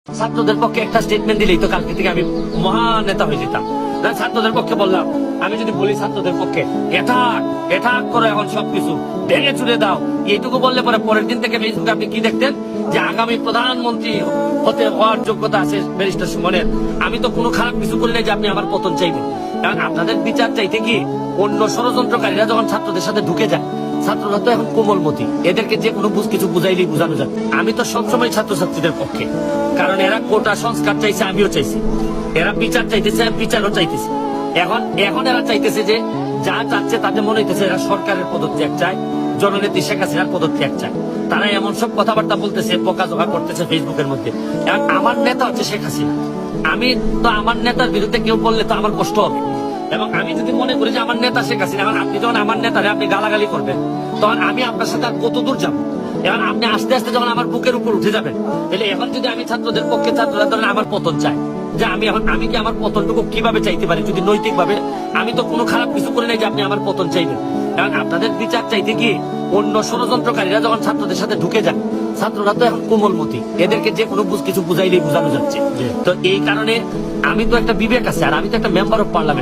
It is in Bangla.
ছাত্রদের পক্ষে একটা স্টেটমেন্ট দিলেই তো কালকে থেকে আমি মহান নেতা হয়ে যেতাম। ছাত্রদের পক্ষে বললাম, আমি যদি বলি ছাত্রদের পক্ষে এটাক করো, এখন সবকিছু ভেঙে চুরে দাও, এইটুকু বললে পরে পরের দিন থেকে ফেসবুকে আপনি কি দেখতেন যে আগামী প্রধানমন্ত্রী হওয়ার যোগ্যতা আছে ব্যারিস্টার সুমনের। আমি তো কোনো খারাপ কিছু করলে যে আপনি আমার পতন চাইবেন। কারণ আপনাদের বিচার চাইতে কি অন্য ষড়যন্ত্রকারীরা যখন ছাত্রদের সাথে ঢুকে যায়, ছাত্ররা তো এখন কোমলমতি, এদেরকে যে কোনো কিছু বুঝাইলেই বোঝানো যায়। আমি তো সবসময় ছাত্রছাত্রীদের পক্ষে, কারণ এরা কোটা সংস্কার চাইছে, আমিও চাইছি। এরা বিচার চাইতেছে, বিচারও চাইতেছে। এখন এরা চাইতেছে যে যা চাচ্ছে তাতে মনে হইতেছে এরা সরকারের পদত্যাগ চায়, জননেত্রী শেখ হাসিনার পদত্যাগ চায়। তারা এমন সব কথাবার্তা বলতেছে, বকাঝকা করতেছে ফেসবুকের মধ্যে। এখন আমার নেতা হচ্ছে শেখ হাসিনা, আমি তো আমার নেতার বিরুদ্ধে কেউ বললে তো আমার কষ্ট হবে। এবং আমি যদি মনে করি যে আমার নেতা শেখ হাসিনা, এখন আপনি যখন আমার নেতারে আপনি গালাগালি করবেন, তখন আমি আপনার সাথে আর কত দূর যাবো? এখন আপনি আস্তে আস্তে যখন আমার বুকের উপর উঠে যাবেন, তাহলে এখন যদি আমি ছাত্রদের পক্ষে, ছাত্ররা ধরেন আমার পতন চায়, যে আমি কি আমার পতনটুকু কিভাবে চাইতে পারি যদি নৈতিক ভাবে? আমি তো কোনো খারাপ কিছু করি নাই যে আপনি আমার পতন চাইবেন। কারণ আপনাদের বিচার চাইতে কি অন্য ষড়যন্ত্রকারীরা যখন ছাত্রদের সাথে ঢুকে যায়, ছাত্ররা তো এখন কোমলমতি, এদেরকে যে কোনো কিছু বুঝাইলেই বোঝানো যাচ্ছে। তো এই কারণে আমি তো একটা বিবেক আছে, আর আমি তো একটা মেম্বার অফ পার্লামেন্ট।